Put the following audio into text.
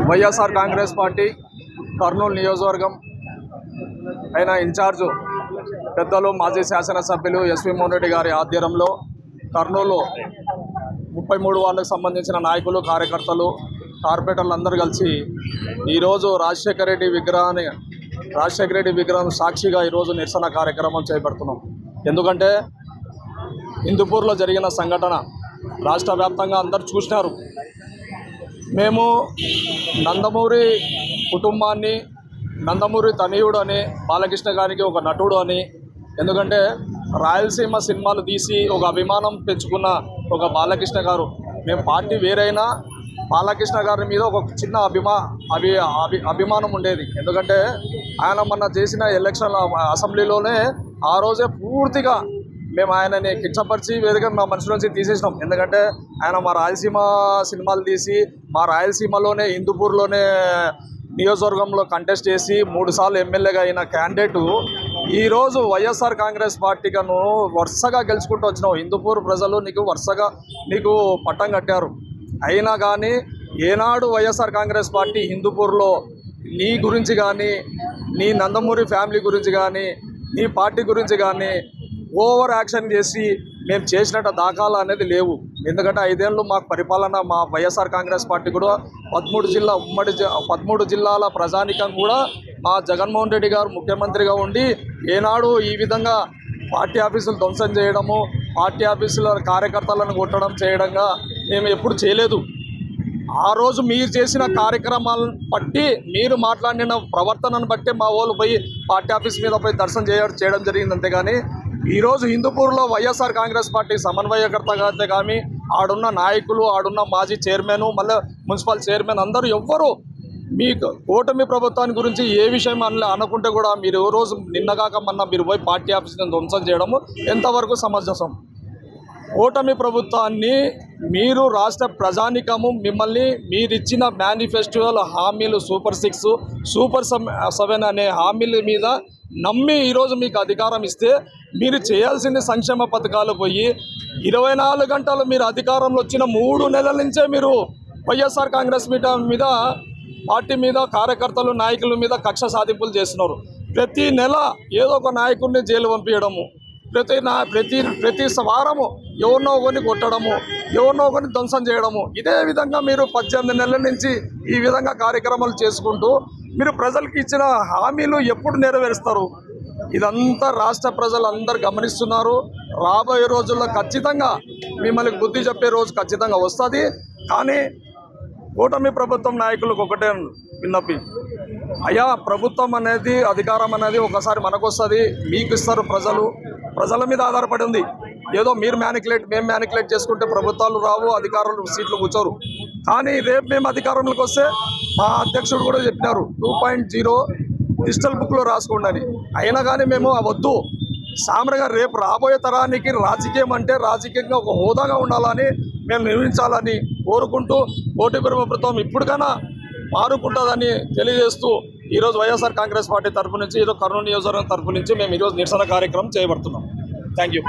YSR Congress party Kurnool నియోజకవర్గం అయిన in charge పెద్దలు మాజీ శాసనసభ్యులు ఎస్వి మోహన్ రెడ్డి గారి ఆధ్వర్యంలో కర్నూలు 33 వార్డులకు సంబంధించిన నాయకులు, కార్యకర్తలు, కార్పొరేటర్లు అందరూ కలిసి ఈరోజు రాజశేఖర రెడ్డి విగ్రహం సాక్షిగా ఈరోజు నిరసన కార్యక్రమం చేపడుతున్నాం. ఎందుకంటే హిందూపూర్లో జరిగిన సంఘటన రాష్ట్ర వ్యాప్తంగా అందరూ చూసినారు. మేము నందమూరి కుటుంబాన్ని, నందమూరి తనయుడు అని, బాలకృష్ణ గారికి ఒక నటుడు అని, ఎందుకంటే రాయలసీమ సినిమాలు తీసి ఒక అభిమానం పెంచుకున్న ఒక బాలకృష్ణ గారు, మేము పార్టీ వేరైనా బాలకృష్ణ గారి మీద ఒక చిన్న అభిమానం ఉండేది. ఎందుకంటే ఆయన మొన్న చేసిన ఎలక్షన్ అసెంబ్లీలోనే ఆ రోజే పూర్తిగా మేము ఆయనని కించపరిచి వేదిక మా మనసు నుంచి తీసేసినాం. ఎందుకంటే ఆయన మా రాయలసీమ సినిమాలు తీసి మా రాయలసీమలోనే హిందూపూర్లోనే నియోజకవర్గంలో కంటెస్ట్ చేసి 3 సార్లు ఎమ్మెల్యేగా అయిన క్యాండిడేటు ఈరోజు వైఎస్ఆర్ కాంగ్రెస్ పార్టీగాను వరుసగా గెలుచుకుంటూ వచ్చినావు. హిందూపూర్ ప్రజలు నీకు పట్టం కట్టారు. అయినా కానీ ఏనాడు వైఎస్ఆర్ కాంగ్రెస్ పార్టీ హిందూపూర్లో నీ గురించి కానీ, నీ నందమూరి ఫ్యామిలీ గురించి కానీ, నీ పార్టీ గురించి కానీ ఓవర్ యాక్షన్ చేసి మేము చేసినట్టు దాఖలా అనేది లేవు. ఎందుకంటే 5 ఏళ్ళు మాకు పరిపాలన, మా వైఎస్ఆర్ కాంగ్రెస్ పార్టీ కూడా 13 జిల్లాల ప్రజానికం కూడా మా జగన్మోహన్ రెడ్డి గారు ముఖ్యమంత్రిగా ఉండి ఏనాడు ఈ విధంగా పార్టీ ఆఫీసులు ధ్వంసం చేయడము, పార్టీ ఆఫీసుల కార్యకర్తలను కొట్టడం చేయడంగా మేము ఎప్పుడు చేయలేదు. ఆ రోజు మీరు చేసిన కార్యక్రమాలను బట్టి, మీరు మాట్లాడిన ప్రవర్తనను బట్టి మా వాళ్ళు పోయి పార్టీ ఆఫీస్ మీద పోయి దర్శనం చేయడం జరిగింది. అంతేగాని ఈరోజు హిందూపూర్లో వైఎస్ఆర్ కాంగ్రెస్ పార్టీ సమన్వయకర్తగా అయితే కానీ ఆడున్న నాయకులు, ఆడున్న మాజీ చైర్మన్, మళ్ళీ మున్సిపల్ చైర్మన్ అందరూ ఎవ్వరూ మీకు కూటమి ప్రభుత్వాన్ని గురించి ఏ విషయం అనుకుంటే కూడా మీరు ఏ రోజు నిన్నగాక మొన్న మీరు పోయి పార్టీ ఆఫీస్ని ధ్వంసం చేయడము ఎంతవరకు సమంజసం? కూటమి ప్రభుత్వాన్ని మీరు రాష్ట్ర ప్రజానికము మిమ్మల్ని మీరిచ్చిన మేనిఫెస్టోల హామీలు సూపర్ 6, సూపర్ 7 అనే హామీల మీద నమ్మి ఈరోజు మీకు అధికారం ఇస్తే మీరు చేయాల్సిన సంక్షేమ పథకాలు పోయి 24 గంటలు మీరు అధికారంలో వచ్చిన 3 నెలల నుంచే మీరు వైఎస్ఆర్ కాంగ్రెస్ మీద పార్టీ మీద, కార్యకర్తలు, నాయకుల మీద కక్ష సాధింపులు చేస్తున్నారు. ప్రతి నెల ఏదో ఒక నాయకుడిని జైలు పంపించడము, ప్రతి వారము ఎవరినో ఒకరిని కొట్టడము, ఎవరినో ఒకరిని ధ్వంసం చేయడము, ఇదే విధంగా మీరు 18 నెలల నుంచి ఈ విధంగా కార్యక్రమాలు చేసుకుంటూ మీరు ప్రజలకు ఇచ్చిన హామీలు ఎప్పుడు నెరవేరుస్తారు? ఇదంతా రాష్ట్ర ప్రజలు అందరు గమనిస్తున్నారు. రాబోయే రోజుల్లో ఖచ్చితంగా మిమ్మల్ని బుద్ధి చెప్పే రోజు ఖచ్చితంగా వస్తుంది. కానీ కూటమి ప్రభుత్వం నాయకులకు ఒకటే విన్నపి, అయ్యా ప్రభుత్వం అనేది, అధికారం అనేది ఒకసారి మనకు వస్తుంది, మీకు ఇస్తారు ప్రజల మీద ఆధారపడి ఉంది. ఏదో మేము మ్యానికులేట్ చేసుకుంటే ప్రభుత్వాలు రావు, అధికారులు సీట్లు కూర్చోరు. కానీ రేపు మేము అధికారంలోకి వస్తే మా అధ్యక్షుడు కూడా చెప్పినారు 2.0 డిజిటల్ బుక్లో రాసుకోండి అని. అయినా కానీ మేము వద్దు, సామరగా రేపు రాబోయే తరానికి రాజకీయం అంటే రాజకీయంగా ఒక హోదాగా ఉండాలని మేము నిర్మించాలని కోరుకుంటూ కూటమి ప్రభుత్వం ఇప్పటికైనా మారుకుంటుందని తెలియజేస్తూ ఈరోజు వైఎస్ఆర్ కాంగ్రెస్ పార్టీ తరఫు నుంచి, కర్నూలు నియోజకవర్గం తరఫు నుంచి మేము ఈరోజు నిరసన కార్యక్రమం చేయబడుతున్నాం. Thank you.